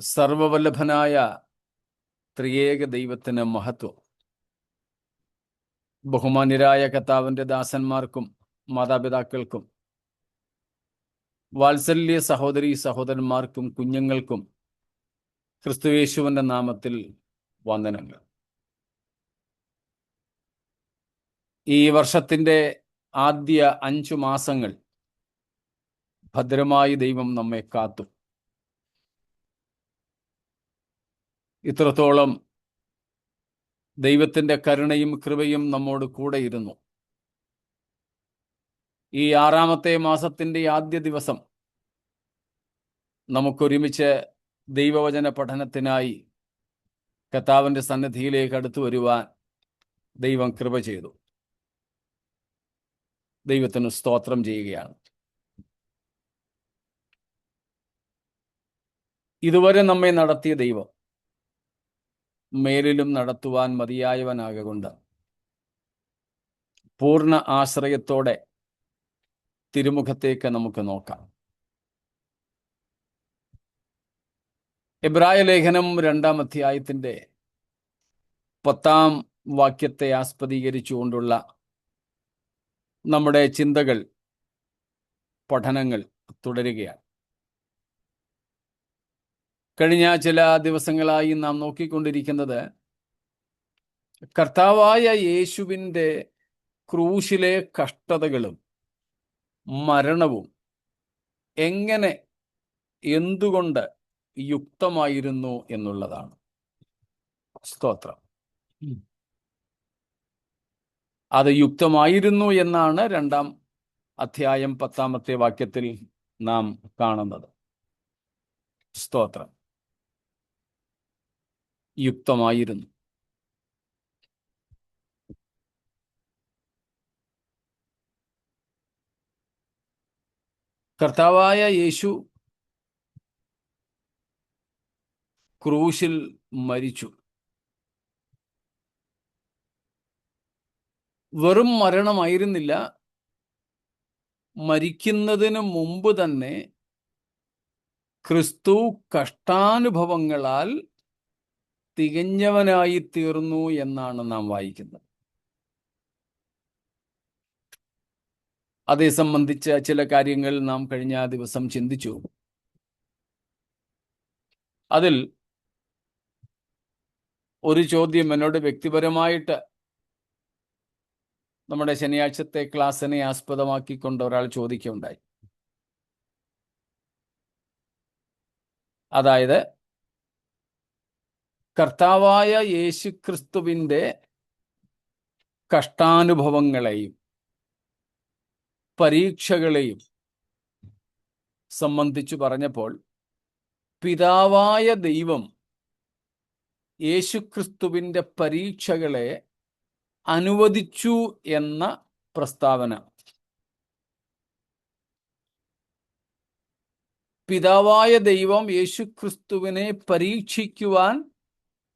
സർവവല്ലഭനായ ത്രിയേക ദൈവത്തിന് മഹത്വം. ബഹുമാന്യരായ കർത്താവിൻ്റെ ദാസന്മാർക്കും മാതാപിതാക്കൾക്കും വാത്സല്യ സഹോദരീ സഹോദരന്മാർക്കും കുഞ്ഞുങ്ങൾക്കും ക്രിസ്തുയേശുവിൻ്റെ നാമത്തിൽ വന്ദനങ്ങൾ. ഈ വർഷത്തിൻ്റെ ആദ്യ 5 മാസങ്ങൾ ഭദ്രമായി ദൈവം നമ്മെ കാത്തു. ഇത്രത്തോളം ദൈവത്തിൻ്റെ കരുണയും കൃപയും നമ്മോട് കൂടെയിരുന്നു. ഈ 6-ാമത്തെ മാസത്തിൻ്റെ ആദ്യ ദിവസം നമുക്കൊരുമിച്ച് ദൈവവചന പഠനത്തിനായി കർത്താവിൻ്റെ സന്നിധിയിലേക്ക് അടുത്തു വരുവാൻ ദൈവം കൃപ ചെയ്തു. ദൈവത്തിന് സ്തോത്രം ചെയ്യുകയാണ്. ഇതുവരെ നമ്മെ നടത്തിയ ദൈവം മേലിലും നടത്തുവാൻ മതിയായവനാകൊണ്ട് പൂർണ്ണ ആശ്രയത്തോടെ തിരുമുഖത്തേക്ക് നമുക്ക് നോക്കാം. എബ്രായ ലേഖനം 2-ാം അധ്യായത്തിൻ്റെ 10-ാം വാക്യത്തെ ആസ്പദീകരിച്ചുകൊണ്ടുള്ള നമ്മുടെ ചിന്തകൾ, പഠനങ്ങൾ തുടരുകയാണ്. കഴിഞ്ഞ ചില ദിവസങ്ങളായി നാം നോക്കിക്കൊണ്ടിരിക്കുന്നത് കർത്താവായ യേശുവിൻ്റെ ക്രൂശിലെ കഷ്ടതകളും മരണവും എങ്ങനെ, എന്തുകൊണ്ട് യുക്തമായിരുന്നു എന്നുള്ളതാണ്. സ്തോത്രം. അത് യുക്തമായിരുന്നു എന്നാണ് 2-ാം അധ്യായം 10-ാമത്തെ വാക്യത്തിൽ നാം കാണുന്നത്. സ്തോത്രം. യുക്തമായിരുന്നു. കർത്താവായ യേശു ക്രൂശിൽ മരിച്ചു. വെറും മരണമായിരുന്നില്ല, മരിക്കുന്നതിന് മുമ്പ് തന്നെ ക്രിസ്തു കഷ്ടാനുഭവങ്ങളാൽ തികഞ്ഞവനായി തീർന്നു എന്നാണ് നാം വായിക്കുന്നത്. അതേ സംബന്ധിച്ച ചില കാര്യങ്ങൾ നാം കഴിഞ്ഞ ദിവസം ചിന്തിച്ചു. അതിൽ ഒരു ചോദ്യം എന്നോട് വ്യക്തിപരമായിട്ട് നമ്മുടെ ശനിയാഴ്ചത്തെ ക്ലാസ്സിനെ ആസ്പദമാക്കിക്കൊണ്ട് ഒരാൾ ചോദിക്കുകയുണ്ടായി. അതായത്, കർത്താവായ യേശുക്രിസ്തുവിൻ്റെ കഷ്ടാനുഭവങ്ങളെയും പരീക്ഷകളെയും സംബന്ധിച്ചു പറഞ്ഞപ്പോൾ പിതാവായ ദൈവം യേശുക്രിസ്തുവിൻ്റെ പരീക്ഷകളെ അനുവദിച്ചു എന്ന പ്രസ്താവന, പിതാവായ ദൈവം യേശുക്രിസ്തുവിനെ പരീക്ഷിക്കുവാൻ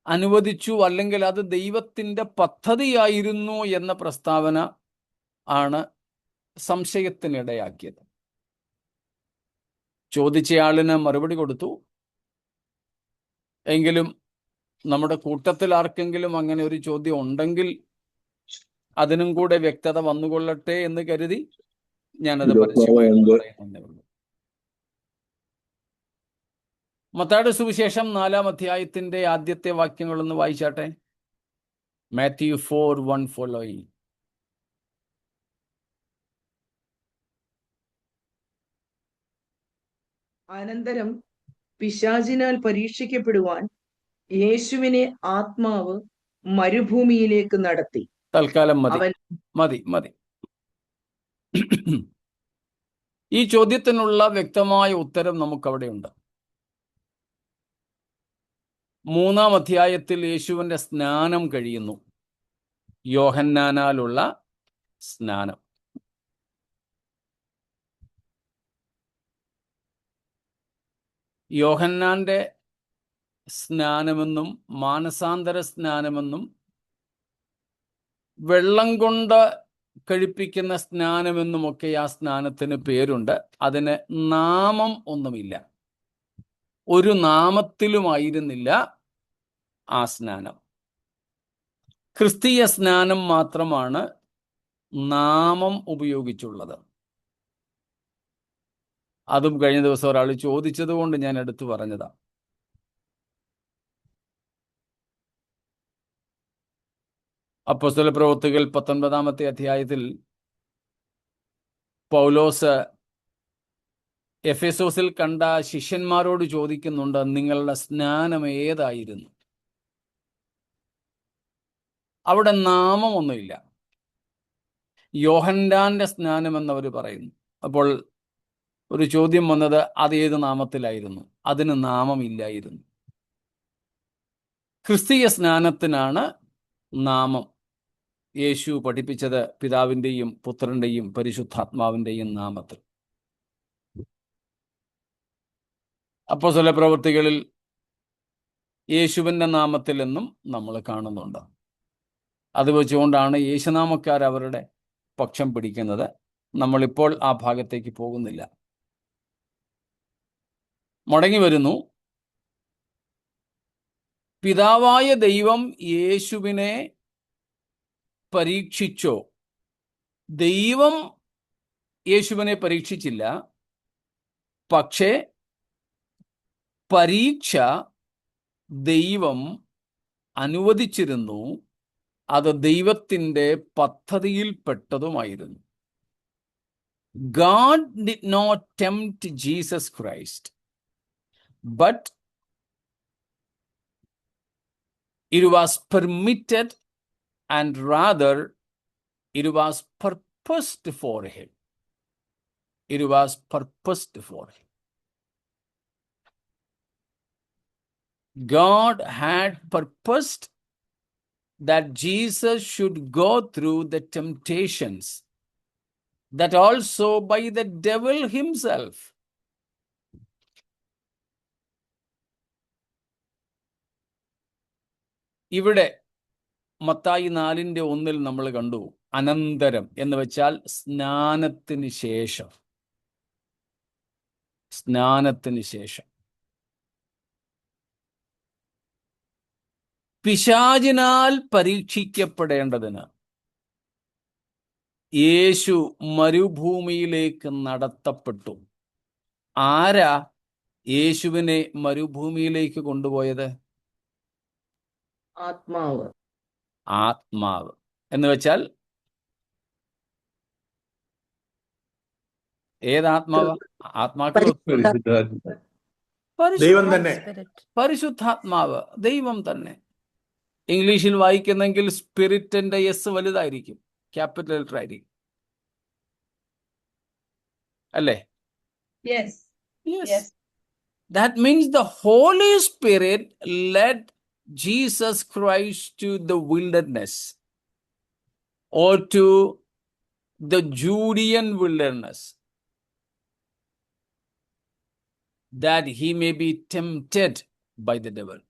അനുവദിച്ചു, അല്ലെങ്കിൽ അത് ദൈവത്തിൻ്റെ പദ്ധതിയായിരുന്നു എന്ന പ്രസ്താവന ആണ് സംശയത്തിനിടയാക്കിയത്. ചോദിച്ചയാളിന് മറുപടി കൊടുത്തു. എങ്കിലും നമ്മുടെ കൂട്ടത്തിൽ ആർക്കെങ്കിലും അങ്ങനെ ഒരു ചോദ്യം ഉണ്ടെങ്കിൽ അതിനും കൂടെ വ്യക്തത വന്നുകൊള്ളട്ടെ എന്ന് കരുതി ഞാനത് പരസ്യമായി പറയുന്നേ ഉള്ളൂ. മത്തായിയുടെ സുവിശേഷം 4-ാം അധ്യായത്തിന്റെ ആദ്യത്തെ വാക്യങ്ങളൊന്ന് വായിച്ചാട്ടെ. മാത്യു 4:1 ഫോളോയിങ്. അനന്തരം പിശാചിനാൽ പരീക്ഷിക്കപ്പെടുവാൻ യേശുവിനെ ആത്മാവ് മരുഭൂമിയിലേക്ക് നടത്തി. തൽക്കാലം മതി. ഈ ചോദ്യത്തിനുള്ള വ്യക്തമായ ഉത്തരം നമുക്കവിടെയുണ്ട്. 3-ാം അധ്യായത്തിൽ യേശുവിൻ്റെ സ്നാനം കഴിയുന്നു. യോഹന്നാനാലുള്ള സ്നാനം. യോഹന്നാന്റെ സ്നാനമെന്നും മാനസാന്തര സ്നാനമെന്നും വെള്ളം കൊണ്ട് കഴിപ്പിക്കുന്ന സ്നാനമെന്നുമൊക്കെ ആ സ്നാനത്തിന് പേരുണ്ട്. അതിന് നാമം ഒന്നുമില്ല. ഒരു നാമത്തിലുമായിരുന്നില്ല ആ സ്നാനം. ക്രിസ്തീയ സ്നാനം മാത്രമാണ് നാമം ഉപയോഗിച്ചുള്ളത്. അതും കഴിഞ്ഞ ദിവസം ഒരാൾ ചോദിച്ചത് കൊണ്ട് ഞാൻ എടുത്തു പറഞ്ഞതാ. അപ്പോസ്തലപ്രവൃത്തികൾ 19-ാമത്തെ അധ്യായത്തിൽ പൗലോസ് എഫെസോസിൽ കണ്ട ശിഷ്യന്മാരോട് ചോദിക്കുന്നുണ്ട്, നിങ്ങളുടെ സ്നാനം ഏതായിരുന്നു? അവിടെ നാമമൊന്നുമില്ല. യോഹന്നാന്റെ സ്നാനം എന്നവർ പറയുന്നു. അപ്പോൾ ഒരു ചോദ്യം വന്നത്, അത് ഏത് നാമത്തിലായിരുന്നു? അതിന് നാമമില്ലായിരുന്നു. ക്രിസ്തീയ സ്നാനത്തിനാണ് നാമം. യേശു പഠിപ്പിച്ചത് പിതാവിൻ്റെയും പുത്രൻ്റെയും പരിശുദ്ധാത്മാവിൻ്റെയും നാമത്തിൽ. അപ്പോസ്തലപ്രവൃത്തികളിൽ യേശുവിൻ്റെ നാമത്തിൽ എന്നും നമ്മൾ കാണുന്നുണ്ട്. അത് വെച്ചുകൊണ്ടാണ് യേശുനാമക്കാർ അവരുടെ പക്ഷം പിടിക്കുന്നത്. നമ്മളിപ്പോൾ ആ ഭാഗത്തേക്ക് പോകുന്നില്ല. മടങ്ങി വരുന്നു. പിതാവായ ദൈവം യേശുവിനെ പരീക്ഷിച്ചോ? ദൈവം യേശുവിനെ പരീക്ഷിച്ചില്ല. പക്ഷേ പരീക്ഷ ദൈവം അനുവദിച്ചിരുന്നു. അത് ദൈവത്തിൻ്റെ പദ്ധതിയിൽപ്പെട്ടതുമായിരുന്നു. God did not tempt Jesus Christ, but it was permitted, and rather it was purposed for him. It was purposed for him. God had purposed that Jesus should go through the temptations, that also by the devil himself. ഇവിടെ മത്തായി 4:1 നമ്മൾ കണ്ടു, അനന്തരം എന്ന് വെച്ചാൽ സ്നാനത്തിന് ശേഷം. സ്നാനത്തിന് ശേഷം പിശാചിനാൽ പരീക്ഷിക്കപ്പെടേണ്ടതിന് യേശു മരുഭൂമിയിലേക്ക് നടത്തപ്പെട്ടു. ആരാ യേശുവിനെ മരുഭൂമിയിലേക്ക് കൊണ്ടുപോയത്? ആത്മാവ്. ആത്മാവ് എന്ന് വെച്ചാൽ ഏതാത്മാവ്? ആത്മാക്കൾ ദൈവം തന്നെ. പരിശുദ്ധാത്മാവ് ദൈവം തന്നെ. ഇംഗ്ലീഷിൽ വായിക്കുന്നെങ്കിൽ സ്പിരിറ്റിന്റെ എസ് വലുതായിരിക്കും, ക്യാപിറ്റൽ ലെറ്റർ ആയിരിക്കും, അല്ലേ? Yes. That means the Holy Spirit led Jesus Christ to the wilderness, or to the Judean wilderness, that he may be tempted by the devil.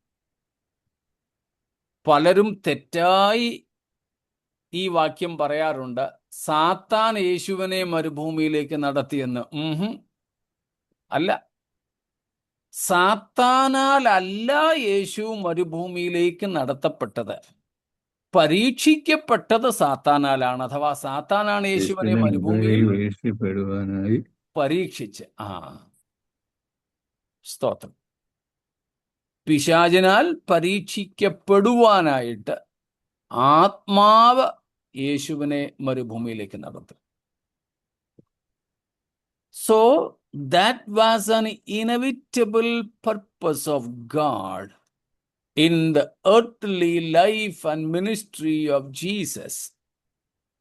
പലരും തെറ്റായി ഈ വാക്യം പറയാറുണ്ട്, സാത്താൻ യേശുവിനെ മരുഭൂമിയിലേക്ക് നടത്തിയെന്ന്. അല്ല, സാത്താനാലല്ല യേശു മരുഭൂമിയിലേക്ക് നടത്തപ്പെട്ടത്. പരീക്ഷിക്കപ്പെട്ടത് സാത്താനാലാണ്. അഥവാ സാത്താനാണ് യേശുവിനെ മരുഭൂമിയിൽ പരീക്ഷിച്ച്. സ്തോത്രം. പിശാചിനാൽ പരീക്ഷിക്കപ്പെടുവാനായിട്ട് ആത്മാവ് യേശുവിനെ മരുഭൂമിയിലേക്ക് നടത്തും. So that was an inevitable purpose of God in the earthly life and ministry of Jesus,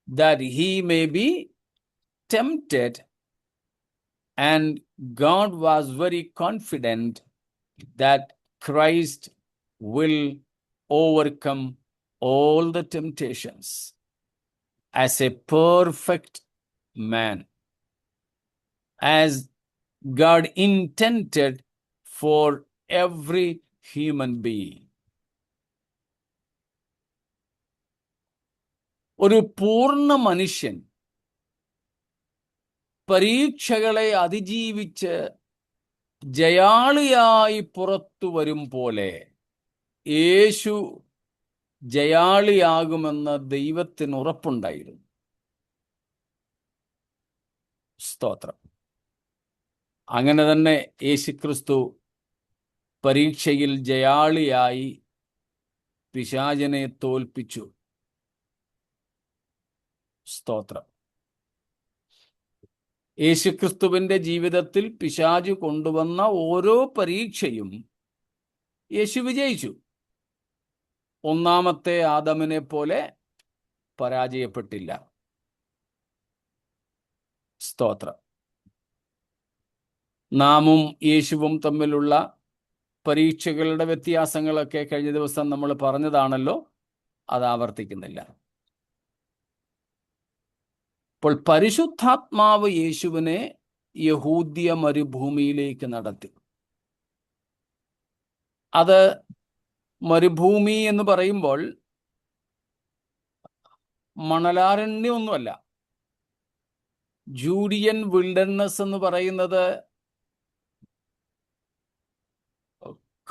that he may be tempted, and God was very confident that Christ will overcome all the temptations as a perfect man, as God intended for every human being. ഒരു പൂർണ്ണ മനുഷ്യൻ പരീക്ഷകളെ അതിജീവിച്ച് ജയാളിയായി പുറത്തു വരും പോലെ യേശു ജയാളിയാകുമെന്ന് ദൈവത്തിന് ഉറപ്പുണ്ടായിരുന്നു. സ്തോത്രം. അങ്ങനെ തന്നെ യേശുക്രിസ്തു പരീക്ഷയിൽ ജയാളിയായി പിശാചിനെ തോൽപ്പിച്ചു. സ്തോത്രം. യേശുക്രിസ്തുവിന്റെ ജീവിതത്തിൽ പിശാച് കൊണ്ടുവന്ന ഓരോ പരീക്ഷയും യേശു വിജയിച്ചു. ഒന്നാമത്തെ ആദമിനെ പോലെ പരാജയപ്പെട്ടില്ല. സ്തോത്രം. നാമും യേശുവും തമ്മിലുള്ള പരീക്ഷകളുടെ വ്യത്യാസങ്ങളൊക്കെ കഴിഞ്ഞ ദിവസം നമ്മൾ പറഞ്ഞതാണല്ലോ, അത് ആവർത്തിക്കുന്നില്ല. അപ്പോൾ പരിശുദ്ധാത്മാവ് യേശുവിനെ യഹൂദ്യ മരുഭൂമിയിലേക്ക് നടത്തി. അത് മരുഭൂമി എന്ന് പറയുമ്പോൾ മണലാരണ്യമൊന്നുമല്ല. ജൂഡിയൻ വിൽഡർനെസ് എന്ന് പറയുന്നത്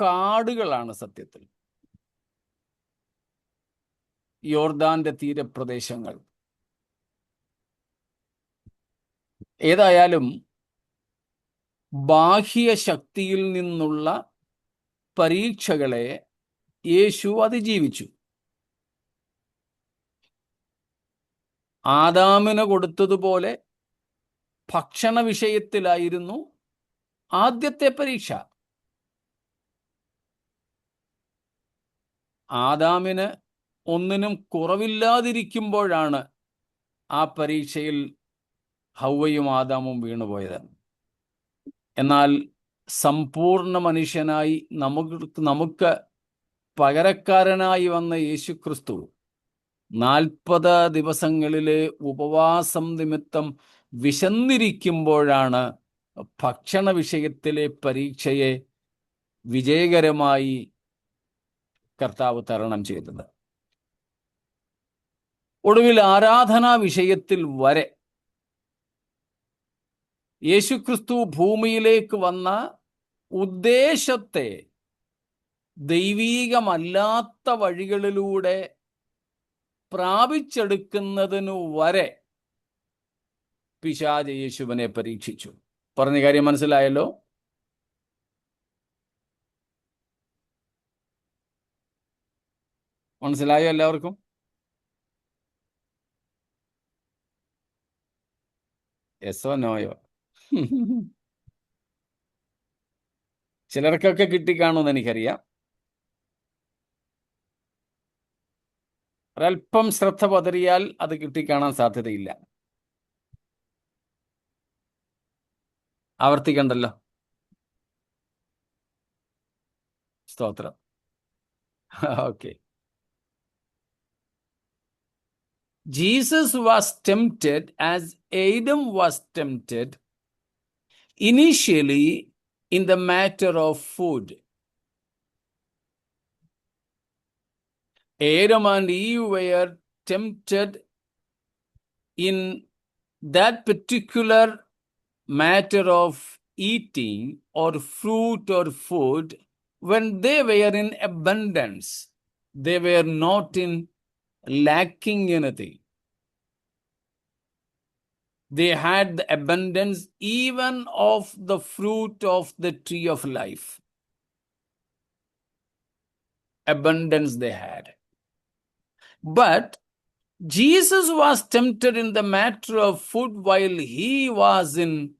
കാടുകളാണ് സത്യത്തിൽ. യോർദാന്റെ തീരപ്രദേശങ്ങൾ. ഏതായാലും ബാഹ്യ ശക്തിയിൽ നിന്നുള്ള പരീക്ഷകളെ യേശു അതിജീവിച്ചു. ആദാമിന് കൊടുത്തതുപോലെ ഭക്ഷണ വിഷയത്തിലായിരുന്നു ആദ്യത്തെ പരീക്ഷ. ആദാമിന് ഒന്നിനും കുറവില്ലാതിരിക്കുമ്പോഴാണ് ആ പരീക്ഷയിൽ ഹൗവയും ആദാമും വീണുപോയത്. എന്നാൽ സമ്പൂർണ്ണ മനുഷ്യനായി നമുക്ക് പകരക്കാരനായി വന്ന യേശുക്രിസ്തു 40 ദിവസങ്ങളിലെ ഉപവാസം നിമിത്തം വിശന്നിരിക്കുമ്പോഴാണ് ഭക്ഷണ വിഷയത്തിലെ പരീക്ഷയെ വിജയകരമായി കർത്താവ് തരണം ചെയ്തത്. ഒടുവിൽ ആരാധനാ വിഷയത്തിൽ വരെ യേശുക്രിസ്തു ഭൂമിയിലേക്ക് വന്ന ഉദ്ദേശത്തെ ദൈവീകമല്ലാത്ത വഴികളിലൂടെ പ്രാപിച്ചെടുക്കുന്നതിനു വരെ പിശാച് യേശുവിനെ പരീക്ഷിച്ചു. പറഞ്ഞ കാര്യം മനസ്സിലായല്ലോ? മനസ്സിലായോ എല്ലാവർക്കും? യെസോ നോയോ? ചിലർക്കൊക്കെ കിട്ടിക്കാണുമെന്ന് എനിക്കറിയാം. ഒരല്പം ശ്രദ്ധ പതറിയാൽ അത് കിട്ടിക്കാണാൻ സാധ്യതയില്ല. ആവർത്തിക്കണ്ടല്ലോ. സ്തോത്രം. Okay. Jesus was tempted as Adam was tempted initially in the matter of food. Adam and Eve were tempted in that particular matter of eating or fruit or food when they were in abundance. They were not in lacking anything. They had the abundance even of the fruit of the tree of life. Abundance they had. But Jesus was tempted in the matter of food while he was in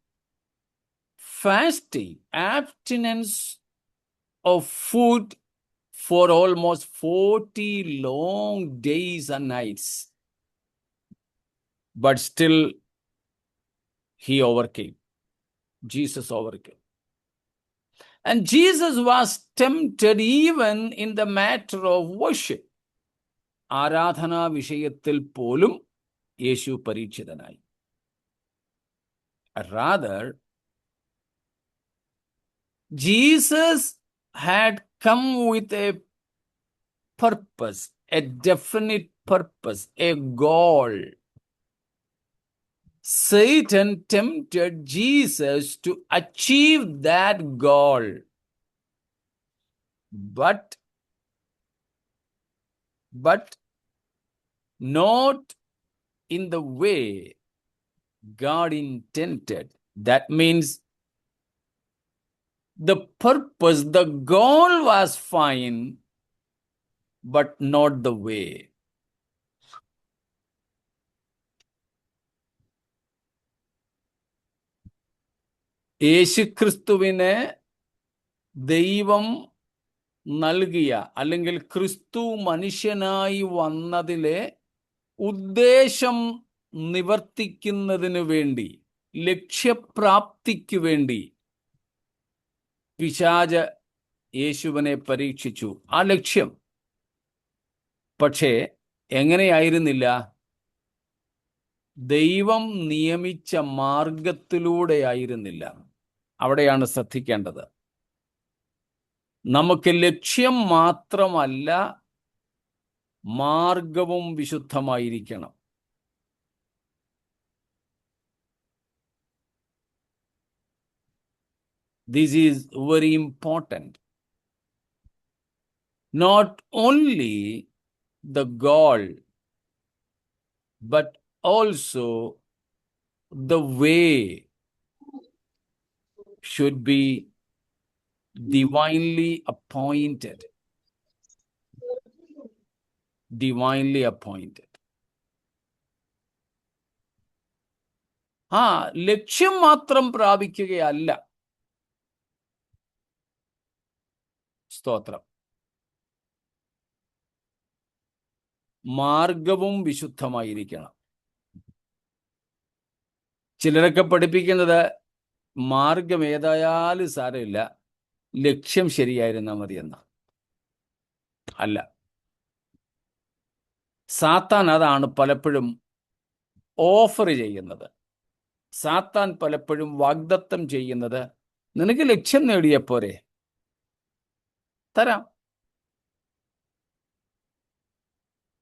fasting, abstinence of food for almost 40 long days and nights. But still he overcame. Jesus overcame. And Jesus was tempted even in the matter of worship. ആരാധനാ വിഷയത്തിൽ പോലും യേശു പരീക്ഷിതനായി. Rather, Jesus had come with a purpose, a definite purpose, a goal. Satan tempted Jesus to achieve that goal, but not in the way God intended. That means the purpose, the goal was fine, but not the way. യേശുക്രിസ്തുവിനെ ദൈവം നൽകിയ അല്ലെങ്കിൽ ക്രിസ്തു മനുഷ്യനായി വന്നതിലെ ഉദ്ദേശം നിവർത്തിക്കുന്നതിനു വേണ്ടി, ലക്ഷ്യപ്രാപ്തിക്ക് വേണ്ടി പിശാച് യേശുവിനെ പരീക്ഷിച്ചു. ആ ലക്ഷ്യം പക്ഷേ എങ്ങനെയായിരുന്നില്ല? ദൈവം നിയമിച്ച മാർഗത്തിലൂടെ ആയിരുന്നില്ല. അവിടെയാണ് ശ്രദ്ധിക്കേണ്ടത്. നമുക്ക് ലക്ഷ്യം മാത്രമല്ല, മാർഗവും വിശുദ്ധമായിരിക്കണം. This is very important. Not only the goal, but also the way should be divinely appointed. Divinely appointed. ലക്ഷ്യം മാത്രം പ്രാപിക്കുകയല്ല. സ്തോത്രം. മാർഗവും വിശുദ്ധമായിരിക്കണം. ചിലരൊക്കെ പഠിപ്പിക്കുന്നത് മാർഗം ഏതായാലും സാരമില്ല, ലക്ഷ്യം ശരിയായിരുന്നാൽ മതിയെന്ന. അല്ല, സാത്താൻ അതാണ് പലപ്പോഴും ഓഫർ ചെയ്യുന്നത്. സാത്താൻ പലപ്പോഴും വാഗ്ദത്തം ചെയ്യുന്നത്, നിനക്ക് ലക്ഷ്യം നേടിയപ്പോരെ, തരാം.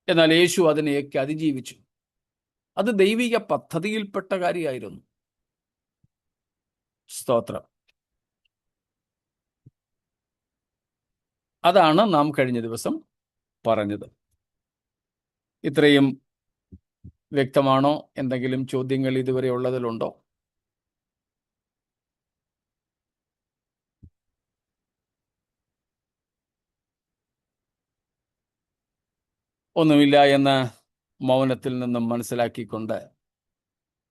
എന്നാൽ യേശു അതിനെയൊക്കെ അതിജീവിച്ചു. അത് ദൈവിക പദ്ധതിയിൽപ്പെട്ട കാര്യമായിരുന്നു. സ്തോത്രം. അതാണ് നാം കഴിഞ്ഞ ദിവസം പറഞ്ഞത്. ഇത്രയും വ്യക്തമാണോ? എന്തെങ്കിലും ചോദ്യങ്ങൾ ഇതുവരെ ഉള്ളതിലുണ്ടോ? ഒന്നുമില്ല എന്ന് മൗനത്തിൽ നിന്നും മനസ്സിലാക്കിക്കൊണ്ട്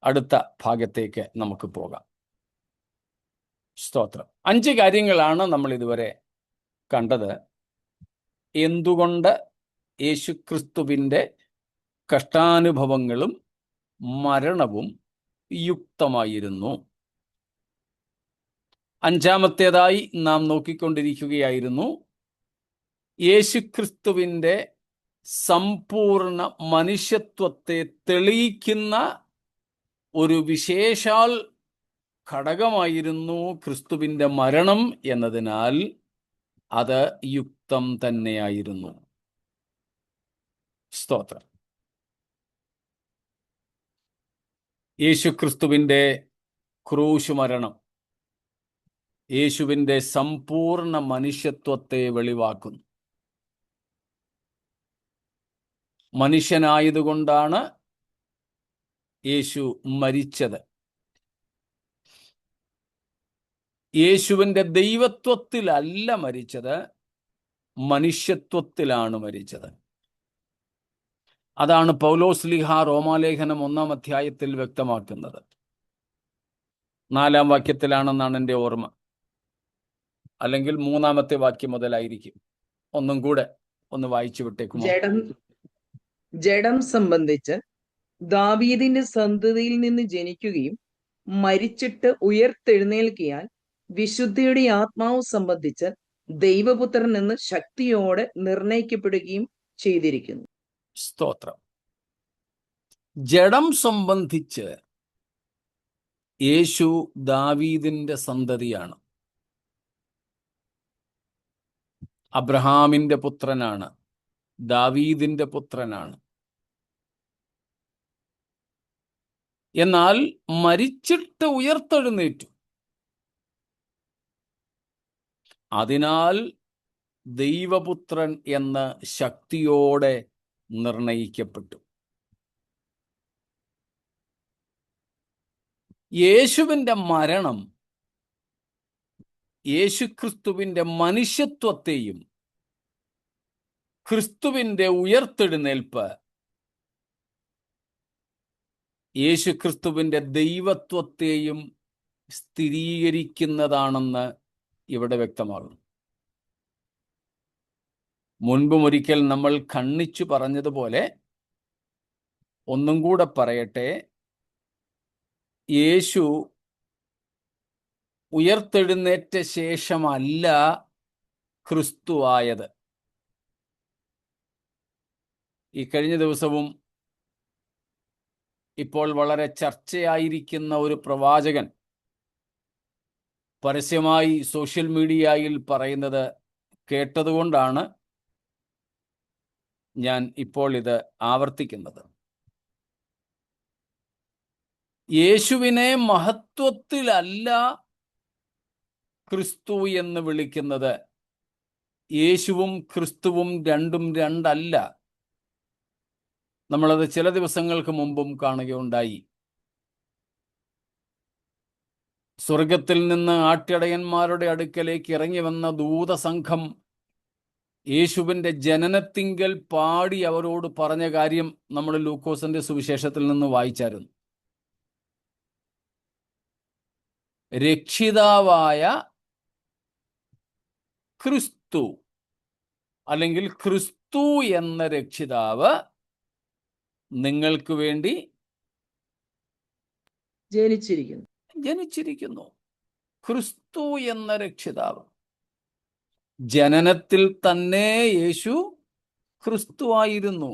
അടുത്ത ഭാഗത്തേക്ക് നമുക്ക് പോകാം. സ്തോത്രം. 5 കാര്യങ്ങളാണ് നമ്മൾ ഇതുവരെ കണ്ടത്. എന്തുകൊണ്ട് യേശുക്രിസ്തുവിൻ്റെ കഷ്ടാനുഭവങ്ങളും മരണവും യുക്തമായിരുന്നു. 5-ാമത്തേതായി നാം നോക്കിക്കൊണ്ടിരിക്കുകയായിരുന്നു യേശുക്രിസ്തുവിൻ്റെ സമ്പൂർണ്ണ മനുഷ്യത്വത്തെ തെളിയിക്കുന്ന ഒരു വിശേഷാൽ ഘടകമായിരുന്നു ക്രിസ്തുവിൻ്റെ മരണം എന്നതിനാൽ അത് യുക്തം തന്നെയായിരുന്നു. സ്തോത്രം. യേശുക്രിസ്തുവിൻ്റെ ക്രൂശ് മരണം യേശുവിൻ്റെ സമ്പൂർണ്ണ മനുഷ്യത്വത്തെ വെളിവാക്കുന്നു. മനുഷ്യനായതുകൊണ്ടാണ് യേശു മരിച്ചത്. യേശുവിൻ്റെ ദൈവത്വത്തിലല്ല മരിച്ചത്, മനുഷ്യത്വത്തിലാണ് മരിച്ചത്. അതാണ് പൗലോസ്ലീഹ റോമാലേഖനം 1-ാം അധ്യായത്തിൽ വ്യക്തമാക്കുന്നത്. 4-ാം വാക്യത്തിലാണെന്നാണ് എൻ്റെ ഓർമ്മ, അല്ലെങ്കിൽ 3-ാമത്തെ വാക്യം മുതലായിരിക്കും. ഒന്നും കൂടെ ഒന്ന് വായിച്ചു വിട്ടേക്കുമോ? ജഡം സംബന്ധിച്ച് ദാവീദിന്റെ സന്തതിയിൽ നിന്ന് ജനിക്കുകയും മരിച്ചിട്ട് ഉയർത്തെഴുന്നേൽക്കിയാൽ വിശുദ്ധിയുടെ ആത്മാവ് സംബന്ധിച്ച് ദൈവപുത്രൻ എന്ന് ശക്തിയോടെ നിർണയിക്കപ്പെടുകയും ചെയ്തിരിക്കുന്നു. സ്തോത്രം. ജഡം സംബന്ധിച്ച് യേശു ദാവീദിന്റെ സന്തതിയാണ്, അബ്രഹാമിന്റെ പുത്രനാണ്, ദാവീദിന്റെ പുത്രനാണ്. എന്നാൽ മരിച്ചിട്ട് ഉയർത്തെഴുന്നേറ്റു. അതിനാൽ ദൈവപുത്രൻ എന്ന് ശക്തിയോടെ നിർണയിക്കപ്പെട്ടു. യേശുവിൻ്റെ മരണം യേശുക്രിസ്തുവിൻ്റെ മനുഷ്യത്വത്തെയും ക്രിസ്തുവിൻ്റെ ഉയർത്തെഴുന്നേൽപ്പ് യേശുക്രിസ്തുവിൻ്റെ ദൈവത്വത്തെയും സ്ഥിരീകരിക്കുന്നതാണെന്ന് ഇവിടെ വ്യക്തമാകുന്നു. മുൻപും ഒരിക്കൽ നമ്മൾ ഖണ്ഡിച്ചു പറഞ്ഞതുപോലെ ഒന്നും കൂടെ പറയട്ടെ, യേശു ഉയർത്തെഴുന്നേറ്റ ശേഷമല്ല ക്രിസ്തുവായത്. ഈ കഴിഞ്ഞ ദിവസവും ഇപ്പോൾ വളരെ ചർച്ചയായിരിക്കുന്ന ഒരു പ്രവാചകൻ പരസ്യമായി സോഷ്യൽ മീഡിയയിൽ പറയുന്നത് കേട്ടതുകൊണ്ടാണ് ഞാൻ ഇപ്പോൾ ഇത് ആവർത്തിക്കുന്നത്. യേശുവിനെ മഹത്വത്തിലല്ല ക്രിസ്തു എന്ന് വിളിക്കുന്നത്. യേശുവും ക്രിസ്തുവും രണ്ടും രണ്ടല്ല. നമ്മളത് ചില ദിവസങ്ങൾക്ക് മുമ്പും കാണുകയുണ്ടായി. സ്വർഗത്തിൽ നിന്ന് ആട്ടിടയന്മാരുടെ അടുക്കലേക്ക് ഇറങ്ങി വന്ന ദൂതസംഘം യേശുവിൻ്റെ ജനനത്തിങ്കൽ പാടി അവരോട് പറഞ്ഞ കാര്യം നമ്മൾ ലൂക്കോസിന്റെ സുവിശേഷത്തിൽ നിന്ന് വായിച്ചായിരുന്നു. രക്ഷിതാവായ ക്രിസ്തു അല്ലെങ്കിൽ ക്രിസ്തു എന്ന രക്ഷിതാവ് നിങ്ങൾക്ക് വേണ്ടി ജനിച്ചിരിക്കുന്നു. ക്രിസ്തു എന്ന രക്ഷിതാവ്. ജനനത്തിൽ തന്നെ യേശു ക്രിസ്തുവായിരുന്നു.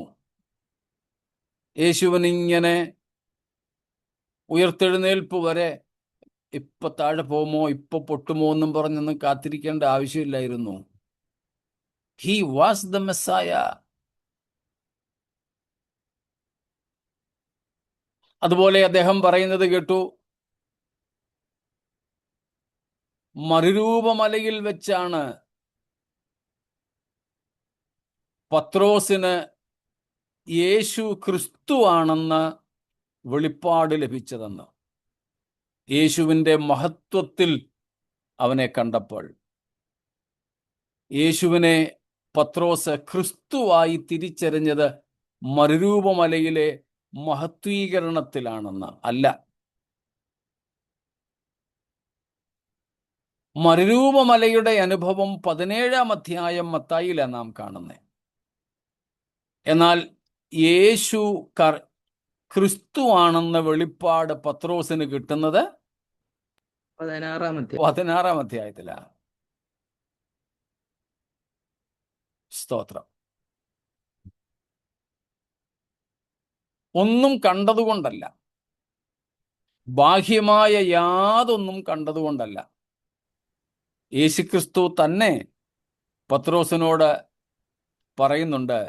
യേശുവിനിങ്ങനെ ഉയർത്തെഴുന്നേൽപ്പ് വരെ ഇപ്പൊ താഴെ പോകുമോ, ഇപ്പൊ പൊട്ടുമോ എന്നും പറഞ്ഞൊന്നും കാത്തിരിക്കേണ്ട ആവശ്യമില്ലായിരുന്നു. He was the messiah. അതുപോലെ അദ്ദേഹം പറയുന്നത് കേട്ടു, മറുരൂപമലയിൽ വെച്ചാണ് പത്രോസിന് യേശു ക്രിസ്തുവാണെന്ന് വെളിപ്പാട് ലഭിച്ചതെന്ന്. യേശുവിൻ്റെ മഹത്വത്തിൽ അവനെ കണ്ടപ്പോൾ യേശുവിനെ പത്രോസ് ക്രിസ്തുവായി തിരിച്ചറിഞ്ഞത് മറുരൂപമലയിലെ മഹത്വീകരണത്തിലാണെന്ന് അല്ല. മറുരൂപമലയുടെ അനുഭവം 17-ാം അധ്യായം മത്തായിയിലാണ് നാം കാണുന്നത്. എന്നാൽ യേശു ക്രിസ്തുവാണെന്ന വെളിപ്പാട് പത്രോസിന് കിട്ടുന്നത് 16-ാം അധ്യായത്തിലാണ്. സ്തോത്രം. ഒന്നും കണ്ടതുകൊണ്ടല്ല, ബാഹ്യമായ യാതൊന്നും കണ്ടതുകൊണ്ടല്ല. യേശുക്രിസ്തു തന്നെ പത്രോസിനോട് പറയുന്നുണ്ട്,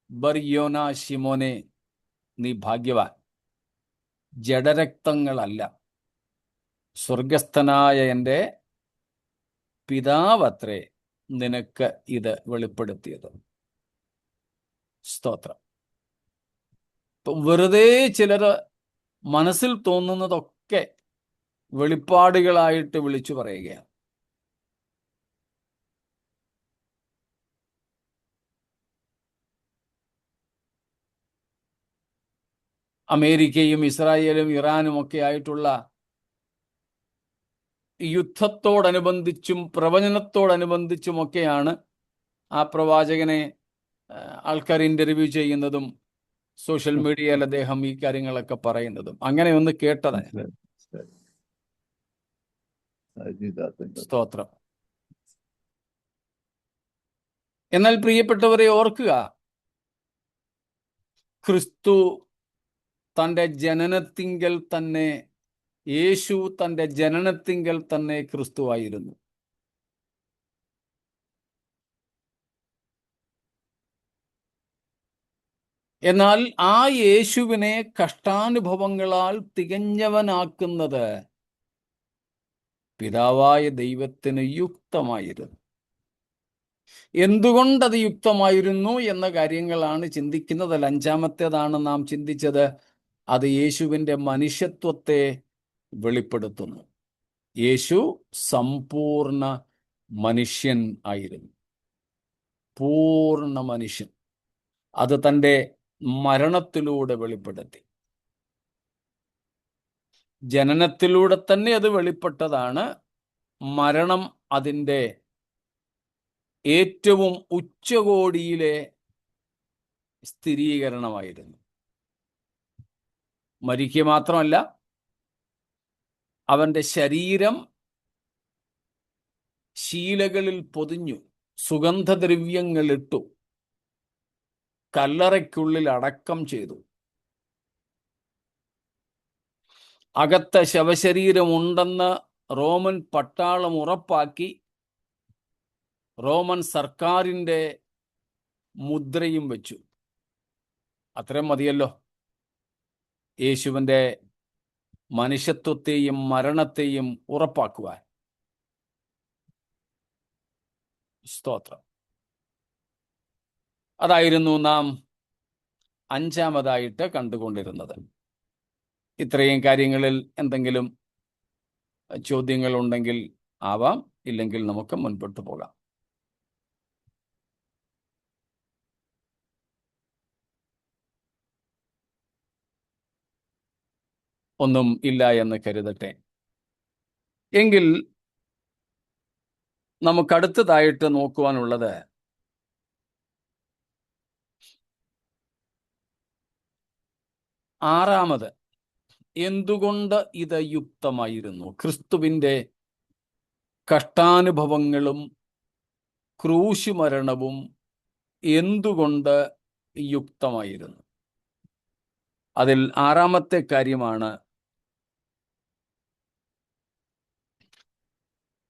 ബർയോന ശിമോനെ, നീ ഭാഗ്യവാൻ, ജഡരക്തങ്ങളല്ല, സ്വർഗസ്ഥനായ എൻ്റെ പിതാവത്രേ നിനക്ക് ഇത് വെളിപ്പെടുത്തിയത്. സ്തോത്രം. വെറുതെ ചിലർ മനസ്സിൽ തോന്നുന്നതൊക്കെ വെളിപ്പാടുകളായിട്ട് വിളിച്ചു പറയുകയാണ്. അമേരിക്കയും ഇസ്രായേലും ഇറാനും ഒക്കെ ആയിട്ടുള്ള യുദ്ധത്തോടനുബന്ധിച്ചും പ്രവചനത്തോടനുബന്ധിച്ചുമൊക്കെയാണ് ആ പ്രവാചകനെ ആൾക്കാർ ഇന്റർവ്യൂ ചെയ്യുന്നതും സോഷ്യൽ മീഡിയയിൽ അദ്ദേഹം ഈ കാര്യങ്ങളൊക്കെ പറയുന്നതും. അങ്ങനെ ഒന്ന് കേട്ടതാണ്. സ്തോത്രം. എന്നാൽ പ്രിയപ്പെട്ടവരെ ഓർക്കുക, ക്രിസ്തു തൻ്റെ ജനനത്തിങ്കൽ തന്നെ, യേശു തൻ്റെ ജനനത്തിങ്കൽ തന്നെ ക്രിസ്തുവായിരുന്നു. എന്നാൽ ആ യേശുവിനെ കഷ്ടാനുഭവങ്ങളാൽ തികഞ്ഞവനാക്കുന്നത് പിതാവായ ദൈവത്തിന് യുക്തമായിരുന്നു. എന്തുകൊണ്ടത് യുക്തമായിരുന്നു എന്ന കാര്യങ്ങളാണ് ചിന്തിക്കുന്നത്. അതിൽ അഞ്ചാമത്തേതാണ് നാം ചിന്തിച്ചത്. അത് യേശുവിൻ്റെ മനുഷ്യത്വത്തെ വെളിപ്പെടുത്തുന്നു. യേശു സമ്പൂർണ്ണ മനുഷ്യൻ ആയിരുന്നു, പൂർണ്ണ മനുഷ്യൻ. അത് തൻ്റെ മരണത്തിലൂടെ വെളിപ്പെടുത്തി. ജനനത്തിലൂടെ തന്നെ അത് വെളിപ്പെട്ടതാണ്. മരണം അതിൻ്റെ ഏറ്റവും ഉച്ചകോടിയിലെ സ്ഥിരീകരണമായിരുന്നു. മരിക്കുക മാത്രമല്ല, അവൻ്റെ ശരീരം ശീലകളിൽ പൊതിഞ്ഞു, സുഗന്ധദ്രവ്യങ്ങളിട്ടു, കല്ലറയ്ക്കുള്ളിൽ അടക്കം ചെയ്തു. അകത്ത് ശവശരീരമുണ്ടെന്ന് റോമൻ പട്ടാളം ഉറപ്പാക്കി. റോമൻ സർക്കാരിൻ്റെ മുദ്രയും വെച്ചു. അത്രയും മതിയല്ലോ യേശുവിൻ്റെ മനുഷ്യത്വത്തെയും മരണത്തെയും ഉറപ്പാക്കുവാൻ. സ്തോത്രം. അതായിരുന്നു നാം അഞ്ചാമതായിട്ട് കണ്ടുകൊണ്ടിരുന്നത്. ഇത്രയും കാര്യങ്ങളിൽ എന്തെങ്കിലും ചോദ്യങ്ങൾ ഉണ്ടെങ്കിൽ ആവാം, ഇല്ലെങ്കിൽ നമുക്ക് മുൻപോട്ട് പോകാം. ഒന്നും ഇല്ല എന്ന് കരുതട്ടെ. എങ്കിൽ നമുക്കടുത്തതായിട്ട് നോക്കുവാനുള്ളത് ആറാമത്, എന്തുകൊണ്ട് ഇത് യുക്തമായിരുന്നു? ക്രിസ്തുവിൻ്റെ കഷ്ടാനുഭവങ്ങളും ക്രൂശുമരണവും എന്തുകൊണ്ട് യുക്തമായിരുന്നു? അതിൽ ആറാമത്തെ കാര്യമാണ്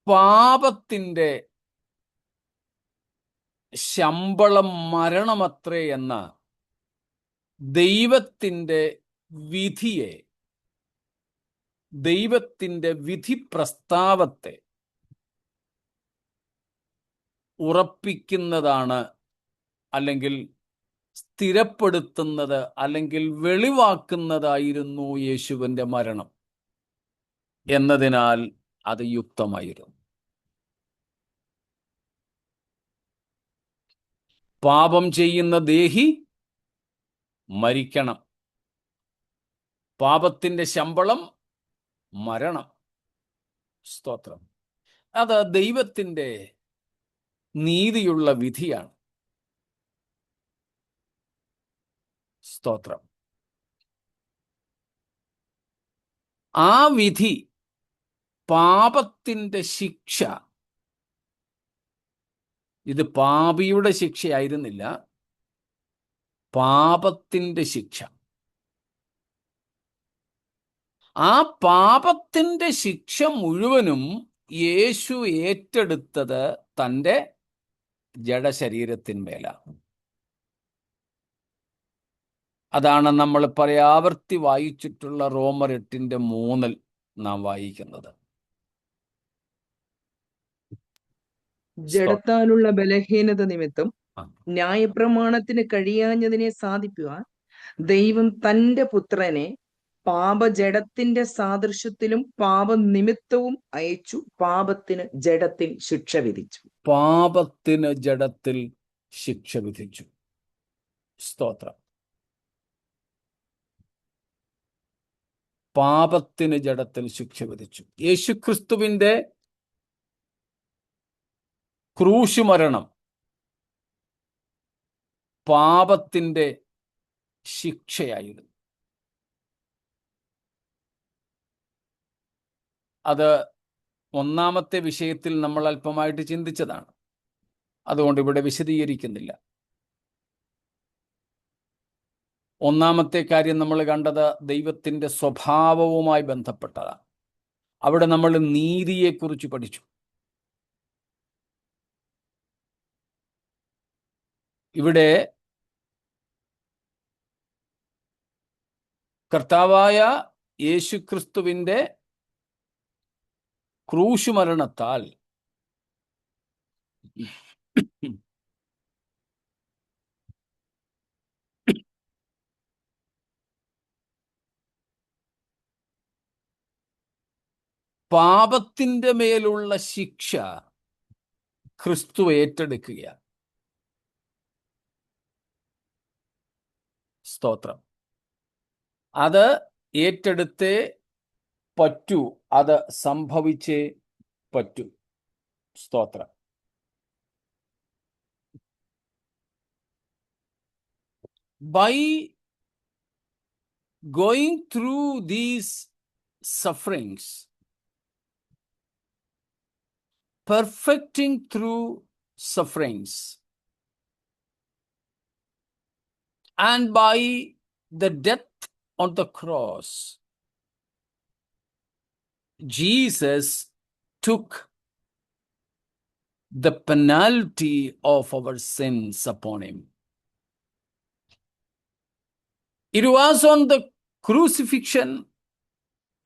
പാപത്തിൻ്റെ ശമ്പളം മരണമത്രേ എന്ന ദൈവത്തിൻ്റെ വിധിയെ, ദൈവത്തിൻ്റെ വിധി പ്രസ്താവത്തെ ഉറപ്പിക്കുന്നതാണ്, അല്ലെങ്കിൽ സ്ഥിരപ്പെടുത്തുന്നത്, അല്ലെങ്കിൽ വെളിവാക്കുന്നതായിരുന്നു യേശുവിൻ്റെ മരണം എന്നതിനാൽ അത് യുക്തമായിരുന്നു. പാപം ചെയ്യുന്ന ദേഹി മരിക്കണം. പാപത്തിൻ്റെ ശമ്പളം മരണം. സ്തോത്രം. അത് ദൈവത്തിൻ്റെ നീതിയുള്ള വിധിയാണ്. സ്തോത്രം. ആ വിധി, പാപത്തിൻ്റെ ശിക്ഷ, ഇത് പാപിയുടെ ശിക്ഷയായിരുന്നില്ല, പാപത്തിൻ്റെ ശിക്ഷ. ആ പാപത്തിൻ്റെ ശിക്ഷ മുഴുവനും യേശു ഏറ്റെടുത്തത് തൻ്റെ ജഡശരീരത്തിന്മേലാണ്. അതാണ് നമ്മൾ ആവർത്തി വായിച്ചിട്ടുള്ള റോമർ 8:3 നാം വായിക്കുന്നത്. ജഡത്താലുള്ള ബലഹീനത നിമിത്തം ന്യായപ്രമാണത്തിന് കഴിയാഞ്ഞതിനെ സാധിക്കുവാൻ ദൈവം തന്റെ പുത്രനെ പാപജഡത്തിന്റെ സാദൃശ്യത്തിലും പാപനിമിത്തവും അയച്ചു പാപത്തിന് ജഡത്തിൽ ശിക്ഷ വിധിച്ചു. പാപത്തിന് ജഡത്തിൽ ശിക്ഷ വിധിച്ചു. സ്തോത്രം. പാപത്തിന് ജഡത്തിൽ ശിക്ഷ വിധിച്ചു. യേശുക്രിസ്തുവിൻ്റെ ക്രൂശുമരണം പാപത്തിൻ്റെ ശിക്ഷയായിരുന്നു. അത് ഒന്നാമത്തെ വിഷയത്തിൽ നമ്മൾ അല്പമായിട്ട് ചിന്തിച്ചതാണ്. അതുകൊണ്ട് ഇവിടെ വിശദീകരിക്കുന്നില്ല. ഒന്നാമത്തെ കാര്യം നമ്മൾ കണ്ടത് ദൈവത്തിൻ്റെ സ്വഭാവവുമായി ബന്ധപ്പെട്ടതാണ്. അവിടെ നമ്മൾ നീതിയെക്കുറിച്ച് പഠിച്ചു. ഇവിടെ കർത്താവായ യേശുക്രിസ്തുവിൻ്റെ ക്രൂശ് മരണത്താൽ പാപത്തിൻ്റെ മേലുള്ള ശിക്ഷ ക്രിസ്തു ഏറ്റെടുക്കുകയാണ്. സ്തോത്രം. അത് ഏറ്റെടുത്തേ പറ്റൂ, അത് സംഭവിച്ചേ പറ്റൂ. സ്തോത്രം. By going through these sufferings, perfecting through sufferings, and by the death on the cross, Jesus took the penalty of our sins upon him. It was on the crucifixion,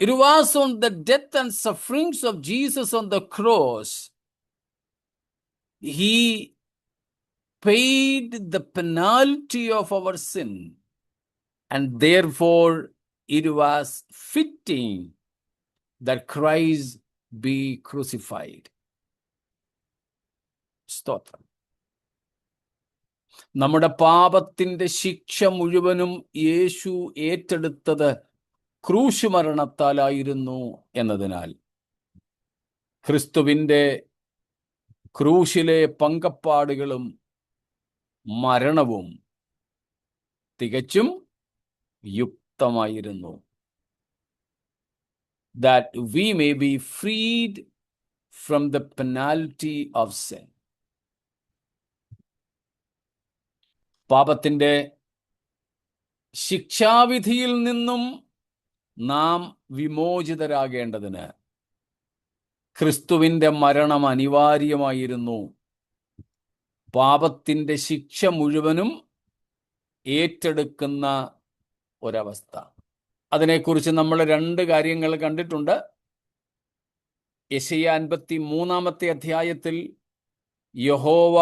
it was on the death and sufferings of Jesus on the cross. He paid the penalty of our sin, and therefore it was fitting that Christ be crucified. സ്തോത്രം. നമ്മുടെ പാപത്തിൻ്റെ ശിക്ഷ മുഴുവനും യേശു ഏറ്റെടുത്തത് ക്രൂശ് മരണത്താലായിരുന്നു എന്നതിനാൽ ക്രിസ്തുവിൻ്റെ ക്രൂശിലെ പങ്കപ്പാടുകളും മരണവും തികച്ചും യുക്തമായിരുന്നു. That we may be freed from the penalty of sin. പാപത്തിൻ്റെ ശിക്ഷാവിധിയിൽ നിന്നും നാം വിമോചിതരാകേണ്ടതിന് ക്രിസ്തുവിൻ്റെ മരണം അനിവാര്യമായിരുന്നു. പാപത്തിൻ്റെ ശിക്ഷ മുഴുവനും ഏറ്റെടുക്കുന്ന ഒരവസ്ഥ. അതിനെക്കുറിച്ച് നമ്മൾ 2 കാര്യങ്ങൾ കണ്ടിട്ടുണ്ട്. യെശയ്യാ 53 അധ്യായത്തിൽ യഹോവ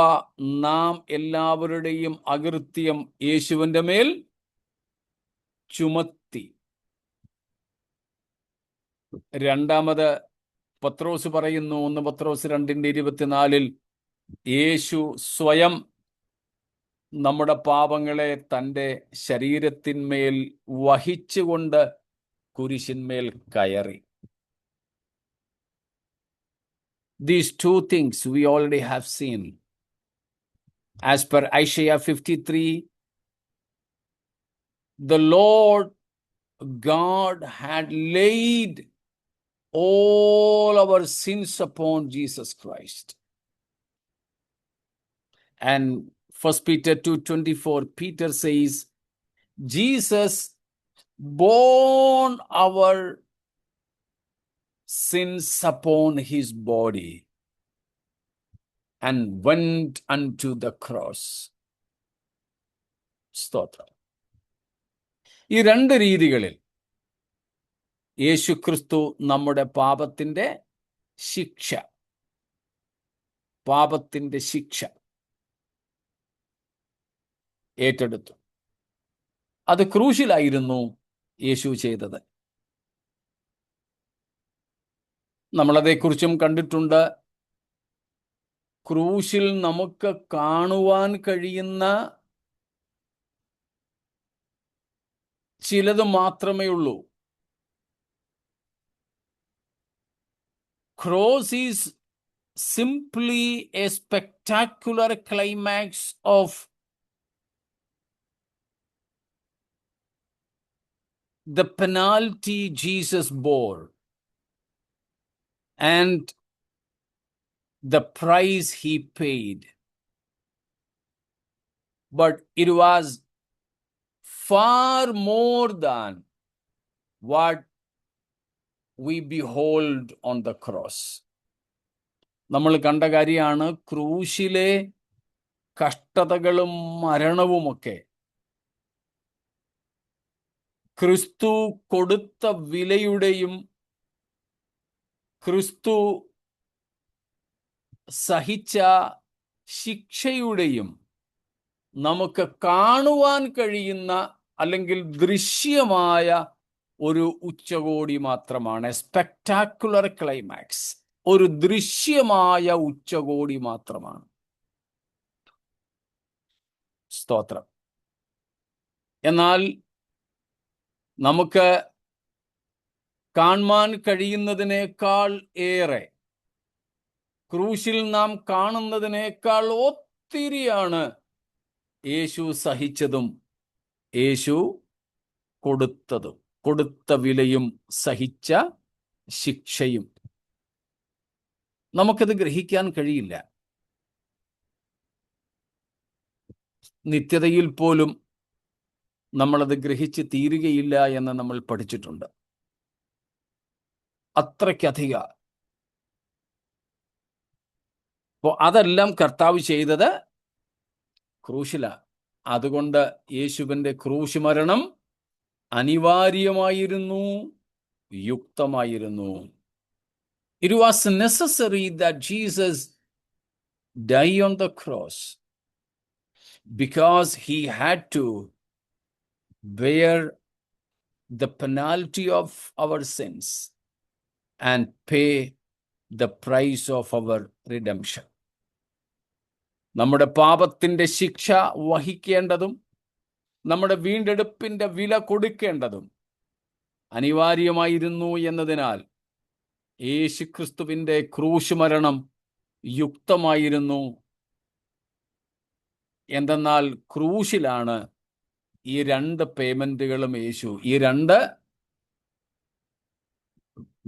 നാം എല്ലാവരുടെയും അകൃത്യം യേശുവിൻ്റെ മേൽ ചുമത്തി. 2 പത്രോസ് പറയുന്നു, 1 പത്രോസ് 2:24 യേശു സ്വയം നമ്മുടെ പാപങ്ങളെ തൻ്റെ ശരീരത്തിന്മേൽ വഹിച്ചുകൊണ്ട് കുരിശിന്മേൽ കയറി. These 2 things we already have seen. As per Isaiah 53, the Lord God had laid all our sins upon Jesus Christ. And 1 Peter 2:24, Peter says, Jesus bore our sins upon his body and went unto the cross. സ്തോത്രം. ഈ 2 രീതികളിൽ യേശുക്രിസ്തു നമ്മുടെ പാപത്തിൻ്റെ ശിക്ഷ ഏറ്റെടുത്തു. അത് ക്രൂശിലായിരുന്നു യേശു ചെയ്തത്. നമ്മളതേക്കുറിച്ചും കണ്ടിട്ടുണ്ട്. ക്രൂശിൽ നമുക്ക് കാണുവാൻ കഴിയുന്ന ചിലത് മാത്രമേ ഉള്ളൂ. Cross is simply a spectacular climax of the penalty Jesus bore and the price he paid. But it was far more than what we behold on the cross. നമ്മൾ കണ്ട കാര്യമാണ് ക്രൂശിലെ കഷ്ടതകളും മരണവുമൊക്കെ ക്രിസ്തു കൊടുത്ത വിലയുടെയും ക്രിസ്തു സഹിച്ച ശിക്ഷയുടെയും നമുക്ക് കാണുവാൻ കഴിയുന്ന അല്ലെങ്കിൽ ദൃശ്യമായ ഒരു ഉച്ചകോടി മാത്രമാണ്. സ്പെക്ടാക്കുലർ ക്ലൈമാക്സ്, ഒരു ദൃശ്യമായ ഉച്ചകോടി മാത്രമാണ്. സ്തോത്രം. എന്നാൽ നമുക്ക് കാണുവാൻ കഴിയുന്നതിനേക്കാൾ ഏറെ, ക്രൂശിൽ നാം കാണുന്നതിനേക്കാൾ ഒത്തിരിയാണ് യേശു സഹിച്ചതും യേശു കൊടുത്തതും, കൊടുത്ത വിലയും സഹിച്ച ശിക്ഷയും. നമുക്കത് ഗ്രഹിക്കാൻ കഴിയില്ല. നിത്യതയിൽ പോലും നമ്മളത് ഗ്രഹിച്ച് തീരുകയില്ല എന്ന് നമ്മൾ പഠിച്ചിട്ടുണ്ട്. അത്രയ്ക്കധിക. അപ്പോൾ അതെല്ലാം കർത്താവ് ചെയ്തത് ക്രൂശിലാണ്. അതുകൊണ്ട് യേശുവിൻ്റെ ക്രൂശ് മരണം അനിവാര്യമായിരുന്നു, യുക്തമായിരുന്നു. It was necessary that Jesus die on the cross because he had to bear the penalty of our sins and pay the price of our redemption. നമ്മുടെ പാപത്തിൻ്റെ ശിക്ഷ വഹിക്കേണ്ടതും നമ്മുടെ വീണ്ടെടുപ്പിൻ്റെ വില കൊടുക്കേണ്ടതും അനിവാര്യമായിരുന്നു എന്നതിനാൽ യേശുക്രിസ്തുവിൻ്റെ ക്രൂശ് മരണം യുക്തമായിരുന്നു. എന്തെന്നാൽ ക്രൂശിലാണ് ഈ രണ്ട് പേയ്മെന്റുകളും യേശു, ഈ രണ്ട്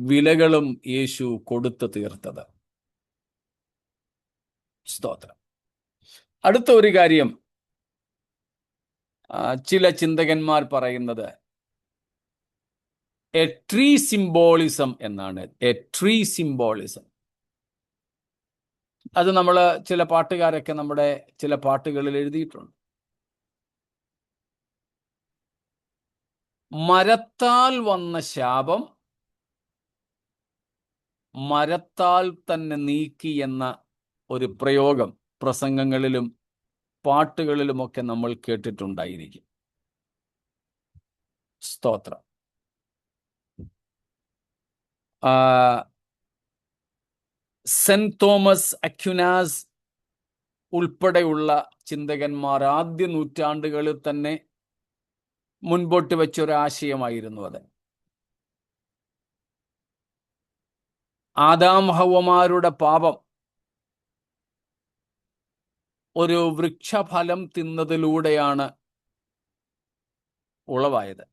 വിലകളും യേശു കൊടുത്തു തീർത്തത്. സ്തോത്രം. അടുത്ത ഒരു കാര്യം ചില ചിന്തകന്മാർ പറയുന്നത് എ ട്രീ സിംബോളിസം എന്നാണ്. A tree symbolism. അത് നമ്മൾ ചില പാട്ടുകാരൊക്കെ നമ്മുടെ ചില പാട്ടുകളിൽ എഴുതിയിട്ടുണ്ട്. മരത്താൽ വന്ന ശാപം മരത്താൽ തന്നെ നീക്കി എന്ന ഒരു പ്രയോഗം പ്രസംഗങ്ങളിലും പാട്ടുകളിലുമൊക്കെ നമ്മൾ കേട്ടിട്ടുണ്ടായിരിക്കും. സ്തോത്രം. സെന്റ് തോമസ് അക്വിനാസ് ഉൾപ്പെടെയുള്ള ചിന്തകന്മാർ ആദ്യ നൂറ്റാണ്ടുകളിൽ തന്നെ മുൻപോട്ട് വെച്ചൊരാശയമായിരുന്നു അത്. ആദാം ഹവ്വമാരുടെ പാപം ഒരു വൃക്ഷഫലം തിന്നതിലൂടെയാണ് ഉളവായത്.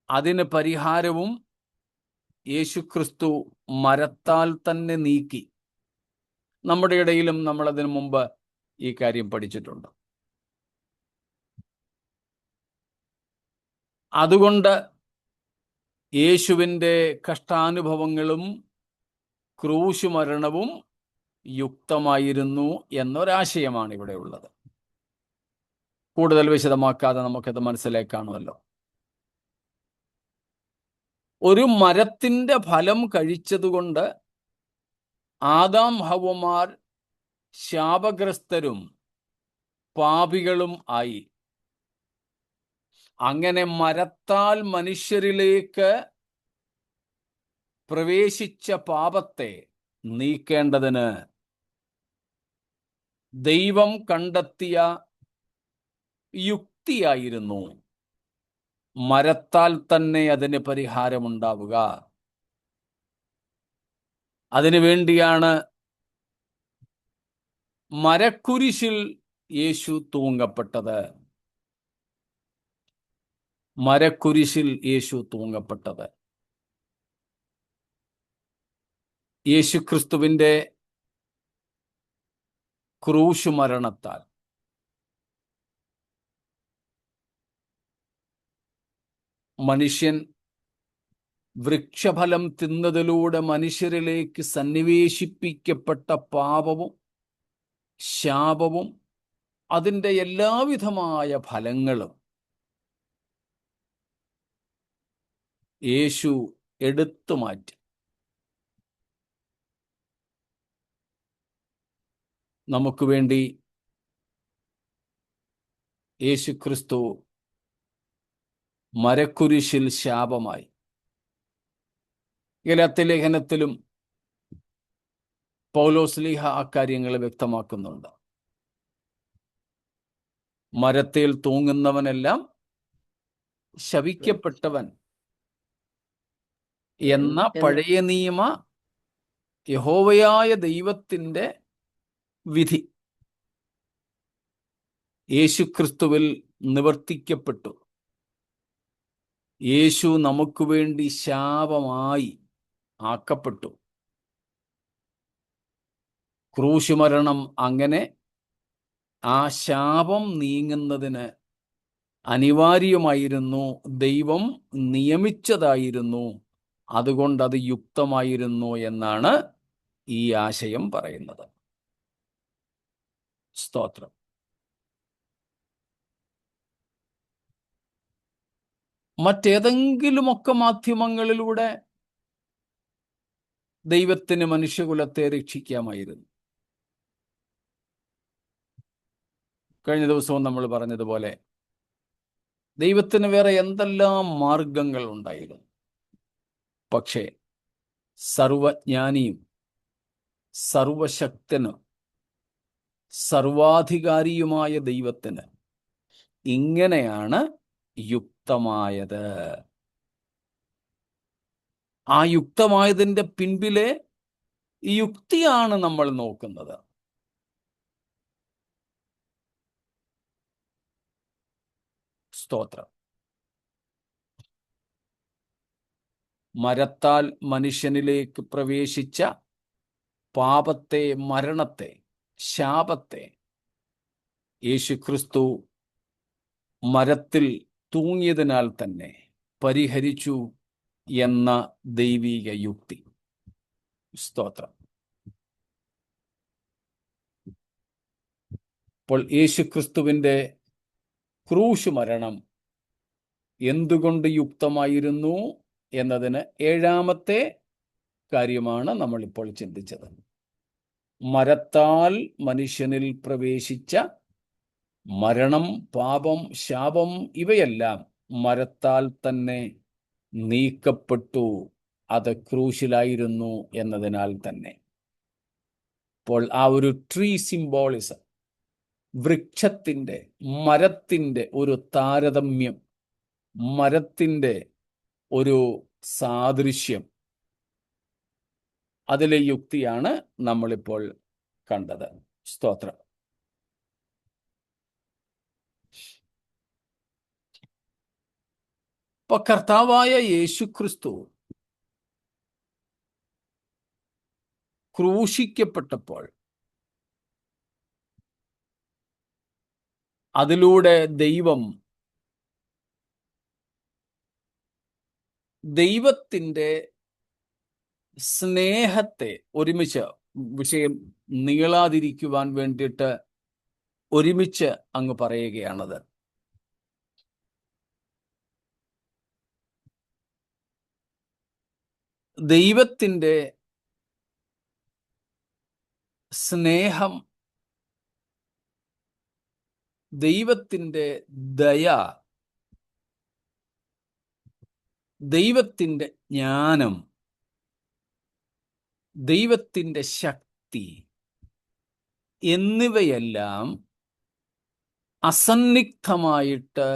അതിന് പരിഹാരവും യേശുക്രിസ്തു മരത്താൽ തന്നെ നീക്കി. നമ്മുടെ ഇടയിലും നമ്മളതിനു മുമ്പ് ഈ കാര്യം പഠിച്ചിട്ടുണ്ട്. അതുകൊണ്ട് യേശുവിൻ്റെ കഷ്ടാനുഭവങ്ങളും ക്രൂശ് മരണവും യുക്തമായിരുന്നു എന്നൊരാശയമാണ് ഇവിടെ ഉള്ളത്. കൂടുതൽ വിശദമാക്കാതെ നമുക്കത് മനസ്സിലാക്കാണമല്ലോ. ഒരു മരത്തിൻ്റെ ഫലം കഴിച്ചതുകൊണ്ട് ആദാം ഹവ്വമാർ ശാപഗ്രസ്തരും പാപികളും ആയി. അങ്ങനെ മരത്താൽ മനുഷ്യരിലേക്ക് പ്രവേശിച്ച പാപത്തെ നീക്കേണ്ടതിന് ദൈവം കണ്ടെത്തിയ യുക്തിയായിരുന്നു മരത്താൽ തന്നെ അതിന് പരിഹാരമുണ്ടാവുക. അതിനുവേണ്ടിയാണ് മരക്കുരിശിൽ യേശു തൂങ്ങപ്പെട്ടത്. മരക്കുരിശിൽ യേശു തൂങ്ങപ്പെട്ടത്. യേശുക്രിസ്തുവിൻ്റെ ക്രൂശ് മരണത്താൽ മനുഷ്യൻ വൃക്ഷഫലം തിന്നതിലൂടെ മനുഷ്യരിലേക്ക് സന്നിവേശിപ്പിക്കപ്പെട്ട പാപവും ശാപവും അതിൻ്റെ എല്ലാവിധമായ ഫലങ്ങളും യേശു എടുത്തു മാറ്റി. നമുക്ക് വേണ്ടി യേശു ക്രിസ്തു മരക്കുരിശിൽ ശാപമായി. ഗലാത്യ ലേഖനത്തിലും പൗലോസ്ലീഹ അക്കാര്യങ്ങൾ വ്യക്തമാക്കുന്നുണ്ട്. മരത്തേൽ തൂങ്ങുന്നവനെല്ലാം ശപിക്കപ്പെട്ടവൻ എന്ന പഴയ നിയമ യഹോവയായ ദൈവത്തിൻ്റെ വിധി യേശുക്രിസ്തുവിൽ നിവർത്തിക്കപ്പെട്ടു. യേശു നമുക്ക് വേണ്ടി ശാപമായി ആക്കപ്പെട്ടു. ക്രൂശുമരണം അങ്ങനെ ആ ശാപം നീങ്ങുന്നതിന് അനിവാര്യമായിരുന്നു, ദൈവം നിയമിച്ചതായിരുന്നു, അതുകൊണ്ട് അത് യുക്തമായിരുന്നു എന്നാണ് ഈ ആശയം പറയുന്നത്. സ്തോത്രം. മറ്റേതെങ്കിലുമൊക്കെ മാധ്യമങ്ങളിലൂടെ ദൈവത്തിന് മനുഷ്യകുലത്തെ രക്ഷിക്കാമായിരുന്നു. കഴിഞ്ഞ ദിവസവും നമ്മൾ പറഞ്ഞതുപോലെ ദൈവത്തിന് വേറെ എന്തെല്ലാം മാർഗങ്ങൾ ഉണ്ടായിരുന്നു. പക്ഷേ സർവജ്ഞാനിയും സർവശക്തനും സർവാധികാരിയുമായ ദൈവത്തിന് ഇങ്ങനെയാണ് യുക്തമായത്. ആ യുക്തമായതിൻ്റെ പിൻപിലെ യുക്തിയാണ് നമ്മൾ നോക്കുന്നത്. സ്തോത്രം. മരത്താൽ മനുഷ്യനിലേക്ക് പ്രവേശിച്ച പാപത്തെ, മരണത്തെ, ശാപത്തെ യേശുക്രിസ്തു മരത്തിൽ തൂങ്ങിയതിനാൽ തന്നെ പരിഹരിച്ചു എന്ന ദൈവിക യുക്തി. സ്തോത്രം. അപ്പോൾ യേശുക്രിസ്തുവിൻ്റെ ക്രൂശ് മരണം എന്തുകൊണ്ട് യുക്തമായിരുന്നു എന്നതിന് ഏഴാമത്തെ കാര്യമാണ് നമ്മളിപ്പോൾ ചിന്തിച്ചത്. മരത്താൽ മനുഷ്യനിൽ പ്രവേശിച്ച മരണം, പാപം, ശാപം ഇവയെല്ലാം മരത്താൽ തന്നെ നീക്കപ്പെട്ടു. അത് ക്രൂശിലായിരുന്നു എന്നതിനാൽ തന്നെ. അപ്പോൾ ആ ഒരു ട്രീ സിംബോളിസം, വൃക്ഷത്തിൻ്റെ, മരത്തിൻ്റെ ഒരു താരതമ്യം, മരത്തിൻ്റെ ഒരു സാദൃശ്യം, അതിലെ യുക്തിയാണ് നമ്മളിപ്പോൾ കണ്ടത്. സ്തോത്രം. ഇപ്പൊ കർത്താവായ യേശുക്രിസ്തു ക്രൂശിക്കപ്പെട്ടപ്പോൾ അതിലൂടെ ദൈവത്തിൻ്റെ സ്നേഹത്തെ ഒരുമിച്ച്, വിഷയം നീളാതിരിക്കുവാൻ വേണ്ടിയിട്ട് ഒരുമിച്ച് അങ്ങ് പറയുകയാണത്. ദൈവത്തിൻ്റെ സ്നേഹം, ദൈവത്തിൻ്റെ ദയ, ദൈവത്തിൻ്റെ ജ്ഞാനം, ദൈവത്തിൻ്റെ ശക്തി എന്നിവയെല്ലാം അസന്നിഗ്ധമായിട്ട്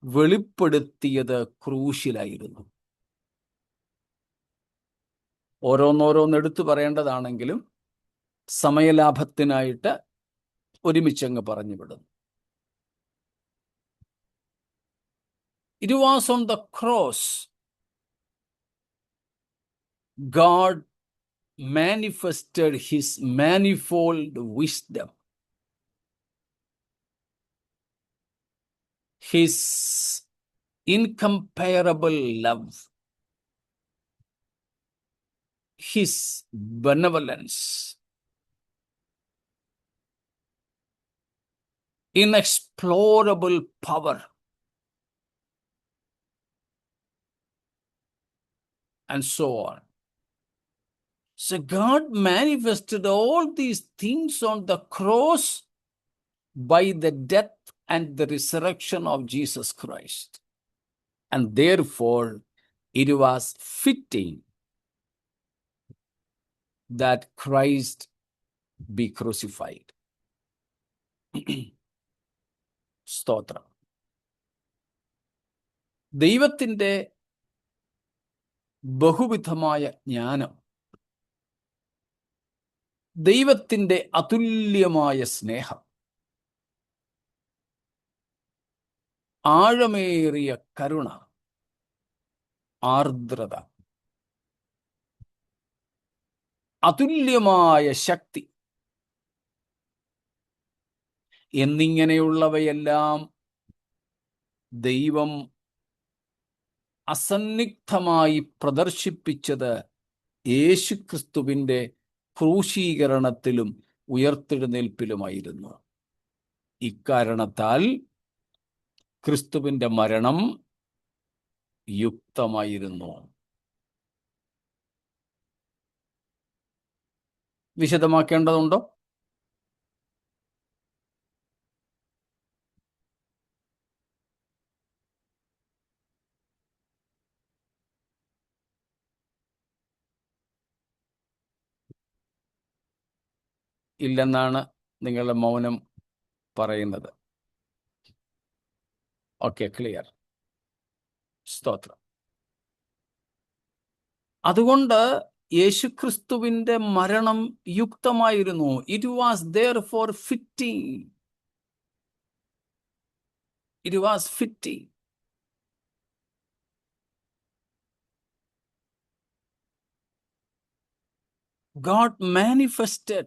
വെളിപ്പെടുത്തിയത് ക്രൂശിലായിരുന്നു. ഓരോന്നോരോന്ന് എടുത്തു പറയേണ്ടതാണെങ്കിലും സമയലാഭത്തിനായിട്ട് ഒരുമിച്ചങ്ങ് പറഞ്ഞു വിടുന്നു. It was on the cross God manifested his manifold wisdom, his incomparable love, his benevolence, inexplorable power, and so on. So God manifested all these things on the cross by the death and the resurrection of Jesus Christ. And therefore, it was fitting that Christ be crucified. സ്തോത്രം. ദൈവത്തിൻ്റെ ബഹുവിധമായ ജ്ഞാനം, ദൈവത്തിൻ്റെ അതുല്യമായ സ്നേഹം, ആഴമേറിയ കരുണ, ആർദ്രത, അതുല്യമായ ശക്തി എന്നിങ്ങനെയുള്ളവയെല്ലാം ദൈവം അസന്നിഗ്ധമായി പ്രദർശിപ്പിച്ചത് യേശുക്രിസ്തുവിൻ്റെ ക്രൂശീകരണത്തിലും ഉയർത്തെഴുന്നേൽപ്പിലുമായിരുന്നു. ഇക്കാരണത്താൽ ക്രിസ്തുവിൻ്റെ മരണം യുക്തമായിരുന്നു. വിശദമാക്കേണ്ടതുണ്ടോ? ഇല്ലെന്നാണ് നിങ്ങളുടെ മൗനം പറയുന്നത്. Okay, clear. സ്തോത്രം. അതുകൊണ്ട് യേശുക്രിസ്തുവിൻ്റെ മരണം യുക്തമായിരുന്നു. It was therefore fitting. It was fitting. God manifested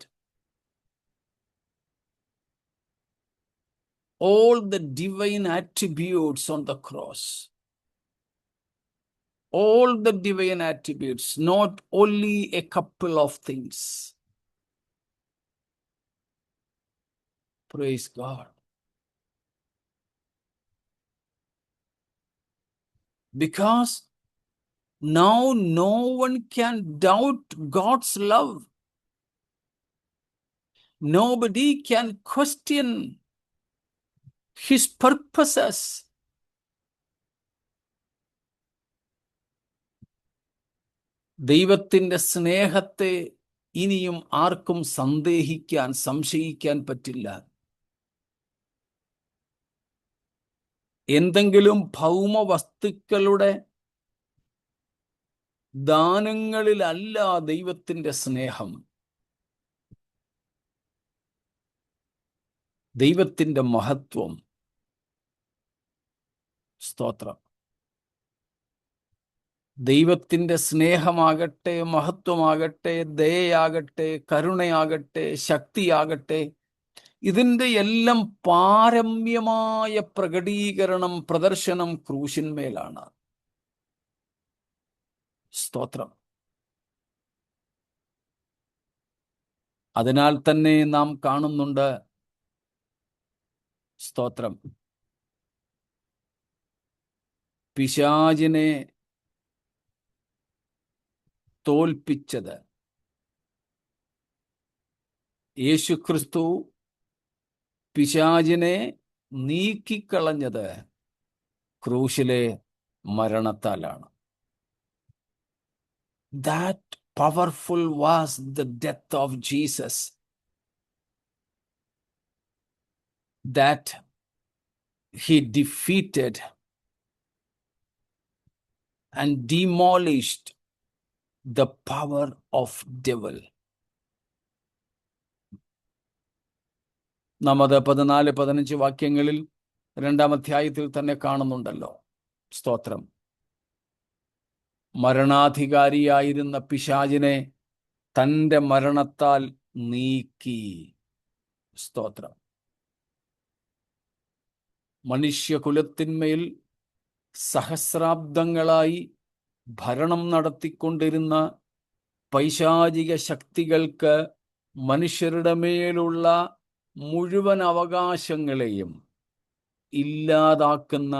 all the divine attributes on the cross. All the divine attributes, not only a couple of things. Praise God. Because now no one can doubt God's love. Nobody can question His purposes. ദൈവത്തിൻ്റെ സ്നേഹത്തെ ഇനിയും ആർക്കും സന്ദേഹിക്കാൻ, സംശയിക്കാൻ പറ്റില്ല. എന്തെങ്കിലും ഭൗമ വസ്തുക്കളുടെ ദാനങ്ങളിലല്ല ദൈവത്തിൻ്റെ സ്നേഹം. ദൈവത്തിൻ്റെ മഹത്വം. സ്തോത്രം. ദൈവത്തിൻ്റെ സ്നേഹമാകട്ടെ, മഹത്വമാകട്ടെ, ദയയാകട്ടെ, കരുണയാകട്ടെ, ശക്തിയാകട്ടെ, ഇതിൻ്റെ എല്ലാം പാരമ്യമായ പ്രകടീകരണം, പ്രദർശനം ക്രൂശിന്മേലാണ്. സ്തോത്രം. അതിനാൽ തന്നെ നാം കാണുന്നുണ്ട്, സ്തോത്രം, പിശാചിനെ തോൽപ്പിച്ചത് യേശുക്രിസ്തു, പിശാചിനെ നീക്കിക്കളഞ്ഞത് ക്രൂശിലെ മരണത്താലാണ്. That powerful was the death of Jesus, that he defeated and demolished the power of devil. നാം അത് 14-15 വാക്യങ്ങളിൽ 2-ാം അധ്യായത്തിൽ തന്നെ കാണുന്നുണ്ടല്ലോ. സ്തോത്രം. മരണാധികാരിയായിരുന്ന പിശാചിനെ തൻ്റെ മരണത്താൽ നീക്കി. സ്തോത്രം. മനുഷ്യകുലത്തിന്മേൽ സഹസ്രാബ്ദങ്ങളായി ഭരണം നടത്തിക്കൊണ്ടിരുന്ന പൈശാചിക ശക്തികൾക്ക് മനുഷ്യരുടെ മേലുള്ള മുഴുവൻ അവകാശങ്ങളെയും ഇല്ലാതാക്കുന്ന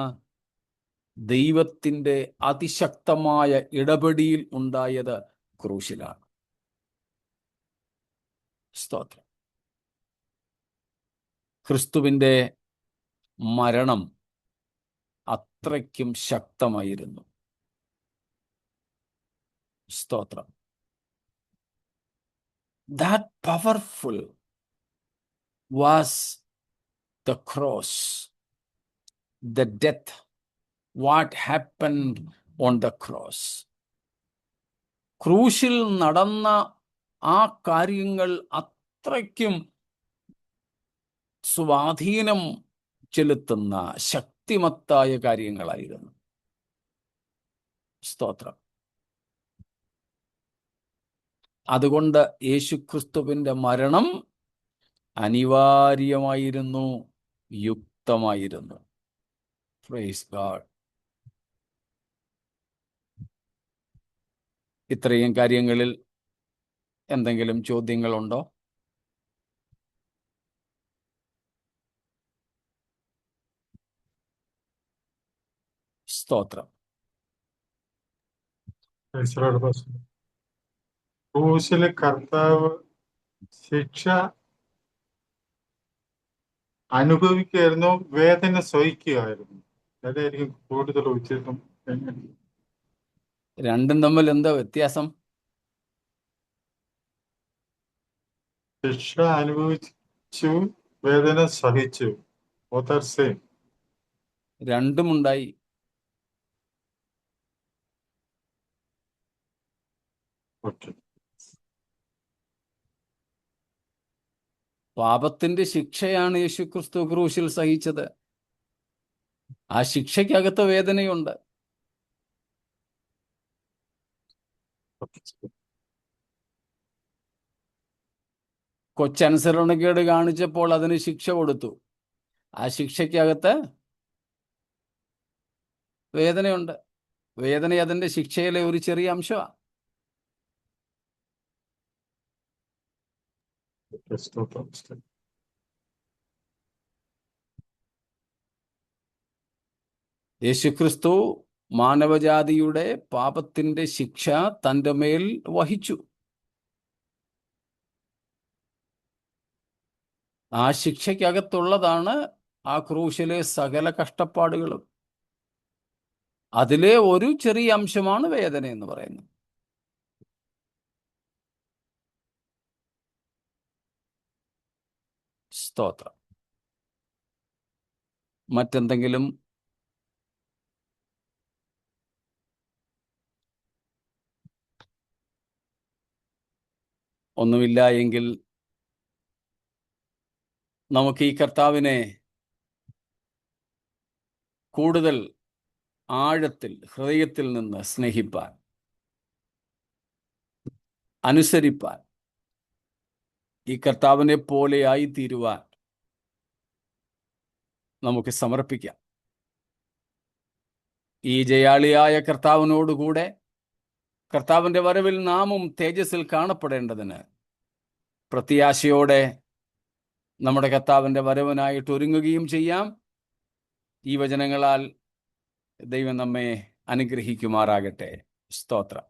ദൈവത്തിൻ്റെ അതിശക്തമായ ഇടപെടിയിൽ ഉണ്ടായത് ക്രൂശിലാണ്. സ്തോത്രം. ക്രിസ്തുവിൻ്റെ മരണം അത്രയ്ക്കും ശക്തമായിരുന്നു. സ്തോത്രം. That powerful was the cross, the death, what happened on the cross. ക്രൂശിൽ നടന്ന ആ കാര്യങ്ങൾ അത്രയ്ക്കും സ്വാധീനം ചെലുത്തുന്ന ശക്തിമത്തായ കാര്യങ്ങളായിരുന്നു. സ്തോത്രം. അതുകൊണ്ട് യേശുക്രിസ്തുവിൻ്റെ മരണം അനിവാര്യമായിരുന്നു, യുക്തമായിരുന്നു. Praise God. ഇത്രയും കാര്യങ്ങളിൽ എന്തെങ്കിലും ചോദ്യങ്ങളുണ്ടോ? സ്തോത്രം. ക്രൂശിലെ കർത്താവ് ശിക്ഷ അനുഭവിക്കുകയായിരുന്നു, വേദന സഹിക്കുകയായിരുന്നു? അതായിരിക്കും കൂടുതൽ ഉചിതം. രണ്ടും തമ്മിൽ എന്താ വ്യത്യാസം? ശിക്ഷ അനുഭവിച്ചു, വേദന സഹിച്ചു. രണ്ടുമുണ്ടായി. പാപത്തിന്റെ ശിക്ഷയാണ് യേശുക്രിസ്തു ക്രൂശിൽ സഹിച്ചത്. ആ ശിക്ഷയ്ക്കകത്ത് വേദനയുണ്ട്. കൊച്ചനുസരണക്കേട് കാണിച്ചപ്പോൾ അതിന് ശിക്ഷ കൊടുത്തു. ആ ശിക്ഷയ്ക്കകത്ത് വേദനയുണ്ട്. വേദന അതിൻ്റെ ശിക്ഷയിലെ ഒരു ചെറിയ അംശമാണ്. യേശുക്രിസ്തു മാനവജാതിയുടെ പാപത്തിന്റെ ശിക്ഷ തൻ്റെ മേൽ വഹിച്ചു. ആ ശിക്ഷയ്ക്കകത്തുള്ളതാണ് ആ ക്രൂശിലെ സകല കഷ്ടപ്പാടുകളും. അതിലെ ഒരു ചെറിയ അംശമാണ് വേദന എന്ന് പറയുന്നത്. സ്തോത്രം. മറ്റെന്തെങ്കിലും? ഒന്നുമില്ല എങ്കിൽ നമുക്ക് ഈ കർത്താവിനെ കൂടുതൽ ആഴത്തിൽ ഹൃദയത്തിൽ നിന്ന് സ്നേഹിപ്പാൻ, അനുസരിപ്പാൻ, ഈ കർത്താവിനെ പോലെ ആയിത്തീരുവാൻ നമുക്ക് സമർപ്പിക്കാം. ഈ ജയാളിയായ കർത്താവിനോടുകൂടെ കർത്താവിൻ്റെ വരവിൽ നാമും തേജസ്സിൽ കാണപ്പെടേണ്ടതിന് പ്രത്യാശയോടെ നമ്മുടെ കർത്താവിൻ്റെ വരവിനായിട്ട് ഒരുങ്ങുകയും ചെയ്യാം. ഈ വചനങ്ങളാൽ ദൈവം നമ്മെ അനുഗ്രഹിക്കുമാറാകട്ടെ. സ്തോത്രം.